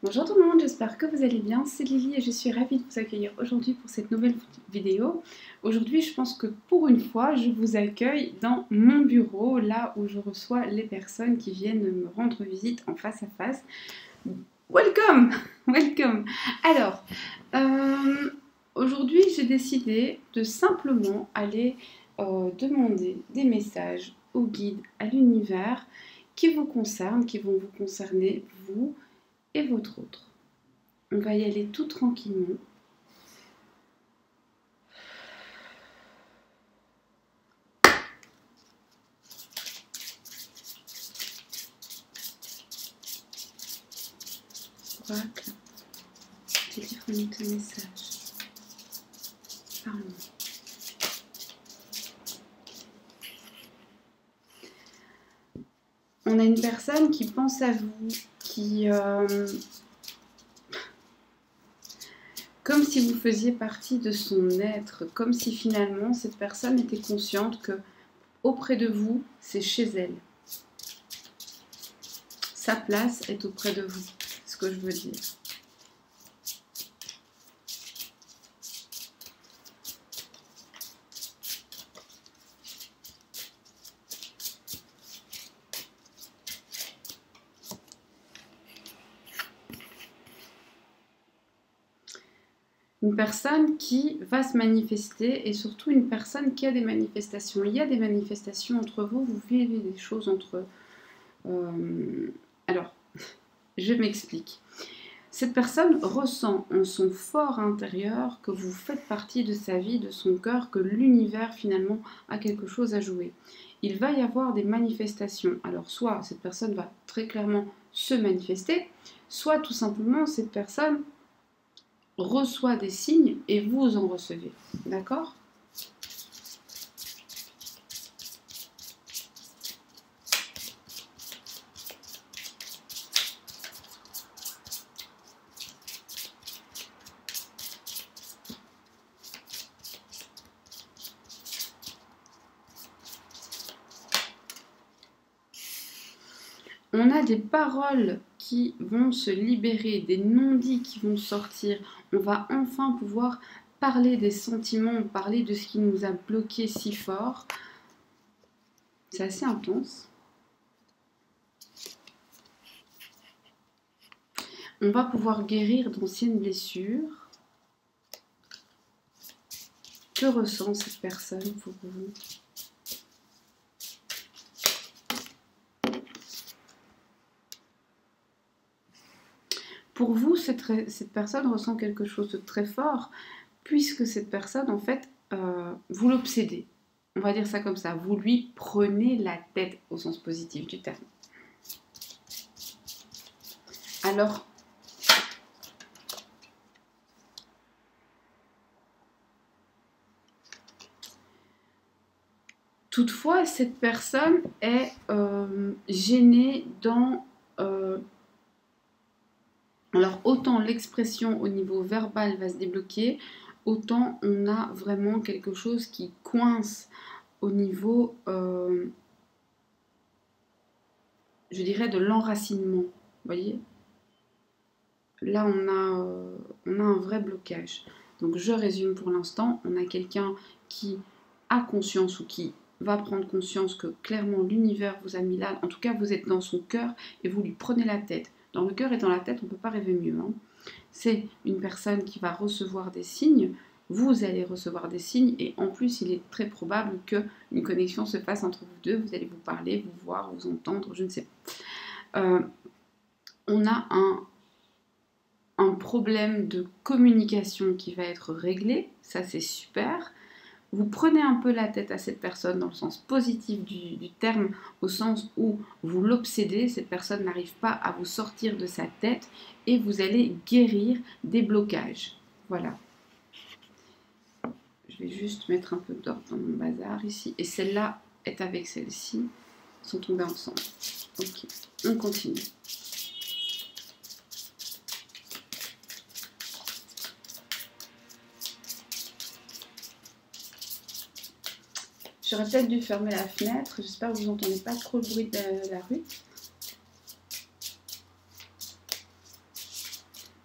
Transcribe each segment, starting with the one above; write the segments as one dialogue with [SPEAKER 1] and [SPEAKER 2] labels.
[SPEAKER 1] Bonjour tout le monde, j'espère que vous allez bien, c'est Lily et je suis ravie de vous accueillir aujourd'hui pour cette nouvelle vidéo. Aujourd'hui, je pense que pour une fois, je vous accueille dans mon bureau, là où je reçois les personnes qui viennent me rendre visite en face à face. Welcome! Welcome! Alors, aujourd'hui, j'ai décidé de simplement aller demander des messages au guide, à l'univers, qui vous concernent, qui vont vous concerner, vous et votre autre. On va y aller tout tranquillement. Oracle, délivre-nous tes messages. Parle-moi. On a une personne qui pense à vous, qui... comme si vous faisiez partie de son être, comme si finalement cette personne était consciente que auprès de vous, c'est chez elle. Sa place est auprès de vous, c'est ce que je veux dire. Une personne qui va se manifester et surtout une personne qui a des manifestations. Il y a des manifestations entre vous, vous vivez des choses entre... Alors, je m'explique. Cette personne ressent en son fort intérieur que vous faites partie de sa vie, de son cœur, que l'univers finalement a quelque chose à jouer. Il va y avoir des manifestations. Alors soit cette personne va très clairement se manifester, soit tout simplement cette personne reçoit des signes et vous en recevez. D'accord ? On a des paroles qui vont se libérer, des non-dits qui vont sortir. On va enfin pouvoir parler des sentiments, parler de ce qui nous a bloqué si fort. C'est assez intense. On va pouvoir guérir d'anciennes blessures. Que ressent cette personne pour vous ? Pour vous, cette personne ressent quelque chose de très fort, puisque cette personne, en fait, vous l'obsédez. On va dire ça comme ça. Vous lui prenez la tête au sens positif du terme. Alors, toutefois, cette personne est gênée dans... alors, autant l'expression au niveau verbal va se débloquer, autant on a vraiment quelque chose qui coince au niveau, je dirais, de l'enracinement. Vous voyez ? Là, on a un vrai blocage. Donc, je résume pour l'instant. On a quelqu'un qui a conscience ou qui va prendre conscience que clairement l'univers vous a mis là. En tout cas, vous êtes dans son cœur et vous lui prenez la tête. Dans le cœur et dans la tête, on ne peut pas rêver mieux. Hein. C'est une personne qui va recevoir des signes. Vous allez recevoir des signes et en plus, il est très probable qu'une connexion se fasse entre vous deux. Vous allez vous parler, vous voir, vous entendre, je ne sais pas. On a un problème de communication qui va être réglé, ça c'est super. Vous prenez un peu la tête à cette personne dans le sens positif du terme, au sens où vous l'obsédez, cette personne n'arrive pas à vous sortir de sa tête et vous allez guérir des blocages. Voilà. Je vais juste mettre un peu d'ordre dans mon bazar ici. Et celle-là est avec celle-ci, sont tombées ensemble. Ok, on continue. J'aurais peut-être dû fermer la fenêtre. J'espère que vous n'entendez pas trop le bruit de la rue.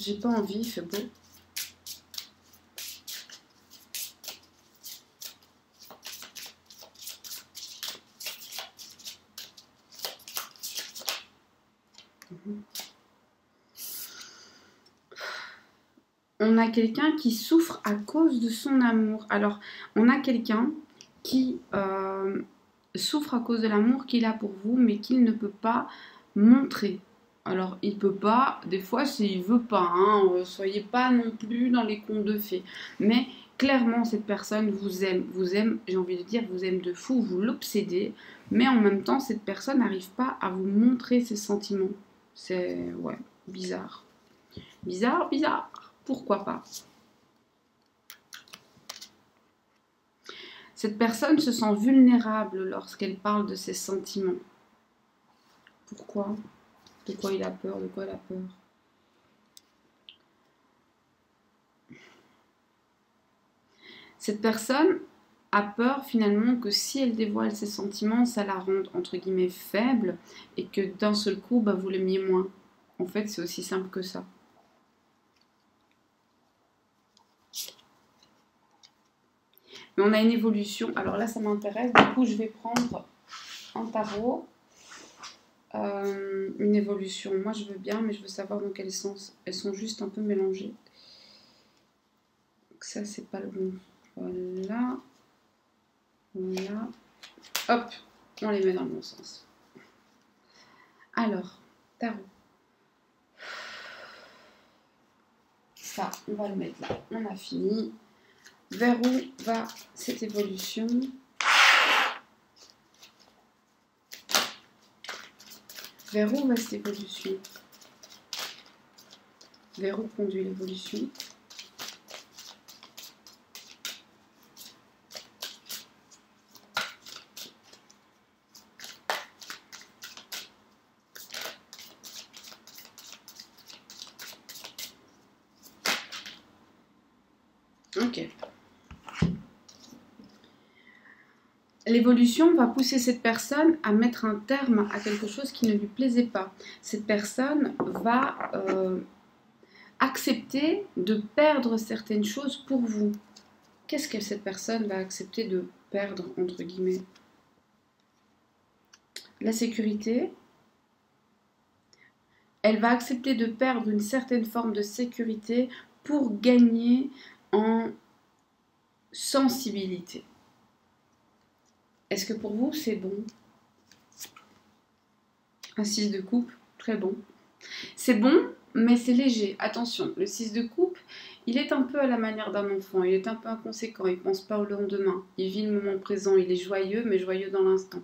[SPEAKER 1] J'ai pas envie, il fait beau. On a quelqu'un qui souffre à cause de son amour. Alors, on a quelqu'un qui souffre à cause de l'amour qu'il a pour vous, mais qu'il ne peut pas montrer. Alors, il peut pas, des fois, s'il veut pas, hein, soyez pas non plus dans les contes de fées. Mais clairement, cette personne vous aime, j'ai envie de dire, vous aime de fou, vous l'obsédez, mais en même temps, cette personne n'arrive pas à vous montrer ses sentiments. C'est, ouais, bizarre. Bizarre, bizarre. Pourquoi pas? Cette personne se sent vulnérable lorsqu'elle parle de ses sentiments. Pourquoi? De quoi il a peur? De quoi elle a peur? Cette personne a peur finalement que si elle dévoile ses sentiments, ça la rende entre guillemets faible et que d'un seul coup, bah, vous l'aimiez moins. En fait, c'est aussi simple que ça. Mais on a une évolution. Alors là, ça m'intéresse. Du coup, je vais prendre un tarot. Une évolution. Moi, je veux bien, mais je veux savoir dans quel sens. Elles sont juste un peu mélangées. Donc ça, c'est pas le bon. Voilà. Voilà. Hop, on les met dans le bon sens. Alors, tarot. Ça, on va le mettre là. On a fini. Vers où va cette évolution? Vers où va cette évolution? Vers où conduit l'évolution? Ok. L'évolution va pousser cette personne à mettre un terme à quelque chose qui ne lui plaisait pas. Cette personne va accepter de perdre certaines choses pour vous. Qu'est-ce que cette personne va accepter de perdre, entre guillemets? La sécurité. Elle va accepter de perdre une certaine forme de sécurité pour gagner en sensibilité. Est-ce que pour vous, c'est bon? Un 6 de coupe, très bon. C'est bon, mais c'est léger. Attention, le 6 de coupe, il est un peu à la manière d'un enfant. Il est un peu inconséquent, il ne pense pas au lendemain. Il vit le moment présent, il est joyeux, mais joyeux dans l'instant.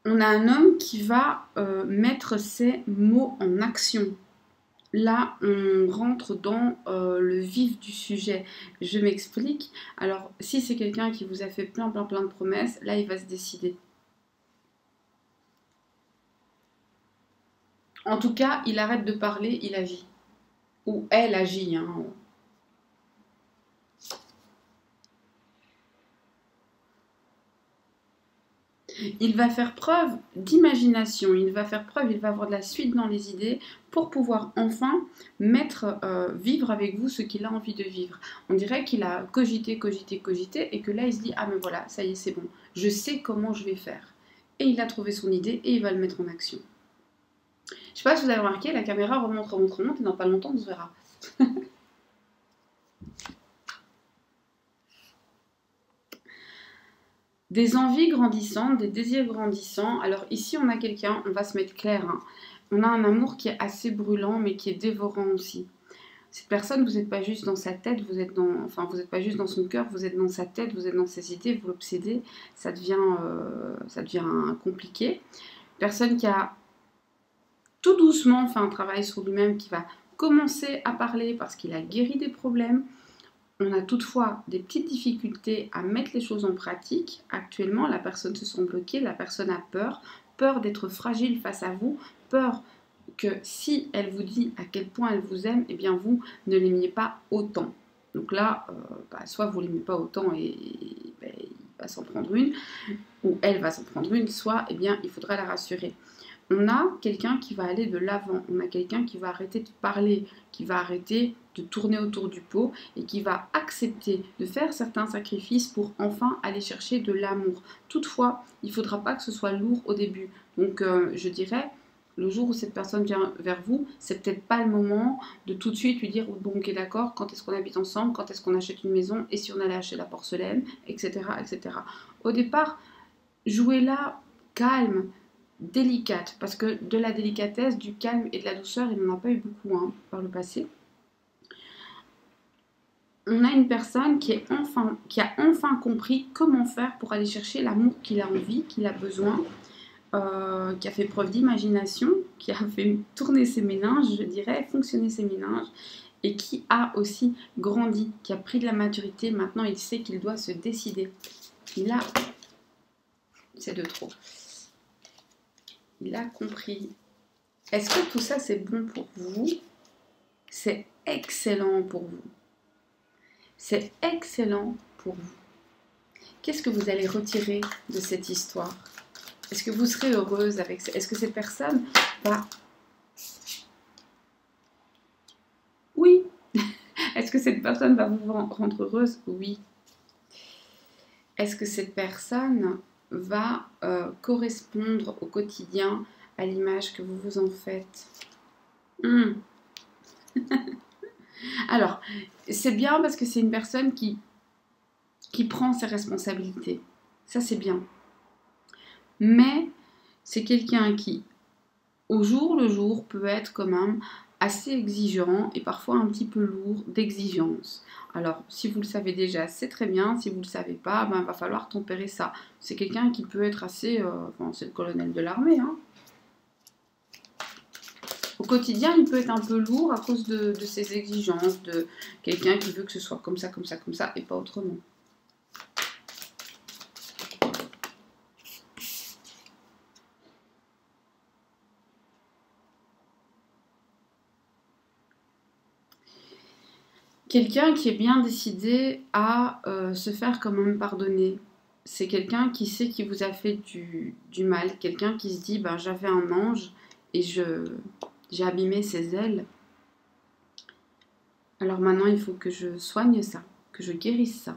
[SPEAKER 1] On a un homme qui va mettre ses mots en action. Là, on rentre dans le vif du sujet. Je m'explique. Alors, si c'est quelqu'un qui vous a fait plein de promesses, là, il va se décider. En tout cas, il arrête de parler, il agit. Ou elle agit, hein. Il va faire preuve d'imagination, il va avoir de la suite dans les idées pour pouvoir enfin vivre avec vous ce qu'il a envie de vivre. On dirait qu'il a cogité et que là il se dit ah mais voilà, ça y est c'est bon, je sais comment je vais faire. Et il a trouvé son idée et il va le mettre en action. Je sais pas si vous avez remarqué, la caméra remonte et dans pas longtemps on se verra. Des envies grandissantes, des désirs grandissants. Alors ici, on a quelqu'un, on va se mettre clair, hein. On a un amour qui est assez brûlant, mais qui est dévorant aussi. Cette personne, vous n'êtes pas juste dans sa tête, vous n'êtes pas juste dans son cœur, vous êtes dans sa tête, vous êtes dans ses idées, vous l'obsédez, ça devient compliqué. Personne qui a tout doucement fait un travail sur lui-même, qui va commencer à parler parce qu'il a guéri des problèmes. On a toutefois des petites difficultés à mettre les choses en pratique. Actuellement, la personne se sent bloquée, la personne a peur d'être fragile face à vous, peur que si elle vous dit à quel point elle vous aime, eh bien vous ne l'aimiez pas autant. Donc là, soit vous ne l'aimez pas autant et va s'en prendre une, ou elle va s'en prendre une, soit eh bien, il faudra la rassurer. On a quelqu'un qui va aller de l'avant, on a quelqu'un qui va arrêter de parler, qui va arrêter de tourner autour du pot et qui va accepter de faire certains sacrifices pour enfin aller chercher de l'amour. Toutefois, il ne faudra pas que ce soit lourd au début. Donc je dirais, le jour où cette personne vient vers vous, c'est peut-être pas le moment de tout de suite lui dire bon ok d'accord, quand est-ce qu'on habite ensemble, quand est-ce qu'on achète une maison et si on allait acheter la porcelaine, etc. etc. Au départ, jouez-la calme, délicate, parce que de la délicatesse, du calme et de la douceur, il n'en a pas eu beaucoup hein, par le passé. On a une personne qui a enfin compris comment faire pour aller chercher l'amour qu'il a envie, qu'il a besoin, qui a fait preuve d'imagination, qui a fait tourner ses méninges, je dirais, fonctionner ses méninges, et qui a aussi grandi, qui a pris de la maturité. Maintenant, il sait qu'il doit se décider. Là, c'est de trop. Il a compris. Est-ce que tout ça, c'est bon pour vous? C'est excellent pour vous. C'est excellent pour vous. Qu'est-ce que vous allez retirer de cette histoire? Est-ce que vous serez heureuse avec ça? Est-ce que cette personne va... Oui. Est-ce que cette personne va vous rendre heureuse? Oui. Est-ce que cette personne va correspondre au quotidien à l'image que vous vous en faites? Alors, c'est bien parce que c'est une personne qui prend ses responsabilités. Ça, c'est bien. Mais c'est quelqu'un qui, au jour le jour, peut être quand même assez exigeant et parfois un petit peu lourd d'exigence. Alors, si vous le savez déjà, c'est très bien. Si vous ne le savez pas, ben, va falloir tempérer ça. C'est quelqu'un qui peut être assez... Enfin, c'est le colonel de l'armée, hein. Au quotidien, il peut être un peu lourd à cause de ses exigences, de quelqu'un qui veut que ce soit comme ça, comme ça, comme ça, et pas autrement. Quelqu'un qui est bien décidé à se faire quand même pardonner. C'est quelqu'un qui sait qu'il vous a fait du mal. Quelqu'un qui se dit, ben, j'avais un ange et j'ai abîmé ses ailes. Alors maintenant, il faut que je soigne ça, que je guérisse ça.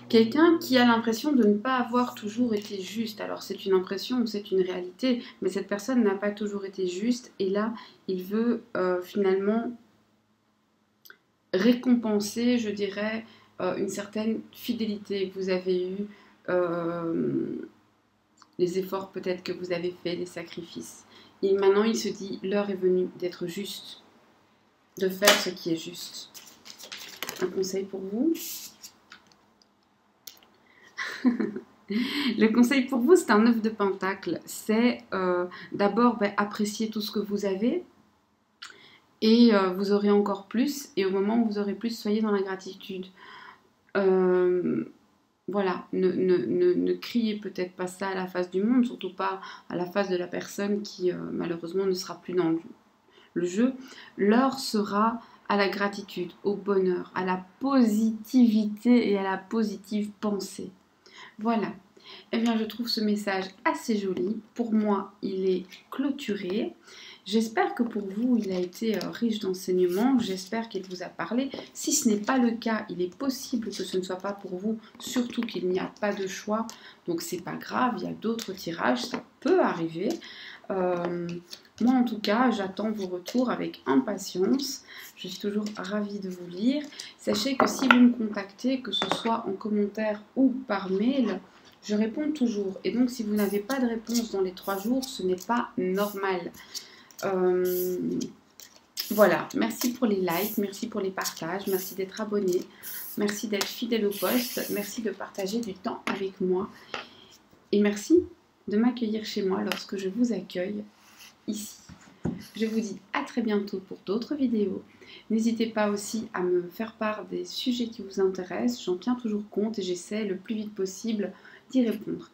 [SPEAKER 1] Quelqu'un qui a l'impression de ne pas avoir toujours été juste. Alors c'est une impression ou c'est une réalité, mais cette personne n'a pas toujours été juste et là, il veut finalement récompenser, je dirais, une certaine fidélité que vous avez eue, les efforts peut-être que vous avez faits, les sacrifices. Et maintenant, il se dit, l'heure est venue d'être juste, de faire ce qui est juste. Un conseil pour vous? Le conseil pour vous, c'est un 9 de pentacle. C'est d'abord apprécier tout ce que vous avez et vous aurez encore plus. Et au moment où vous aurez plus, soyez dans la gratitude. Voilà, ne criez peut-être pas ça à la face du monde, surtout pas à la face de la personne qui malheureusement ne sera plus dans le jeu. L'heure sera à la gratitude, au bonheur, à la positivité et à la positive pensée. Voilà. Eh bien, je trouve ce message assez joli. Pour moi, il est clôturé. J'espère que pour vous, il a été riche d'enseignements. J'espère qu'il vous a parlé. Si ce n'est pas le cas, il est possible que ce ne soit pas pour vous, surtout qu'il n'y a pas de choix. Donc, c'est pas grave, il y a d'autres tirages, ça peut arriver. Moi, en tout cas, j'attends vos retours avec impatience. Je suis toujours ravie de vous lire. Sachez que si vous me contactez, que ce soit en commentaire ou par mail, je réponds toujours. Et donc, si vous n'avez pas de réponse dans les 3 jours, ce n'est pas normal. Voilà, merci pour les likes, merci pour les partages, merci d'être abonné, merci d'être fidèle au poste, merci de partager du temps avec moi et merci de m'accueillir chez moi lorsque je vous accueille ici. Je vous dis à très bientôt pour d'autres vidéos. N'hésitez pas aussi à me faire part des sujets qui vous intéressent. J'en tiens toujours compte et j'essaie le plus vite possible d'y répondre.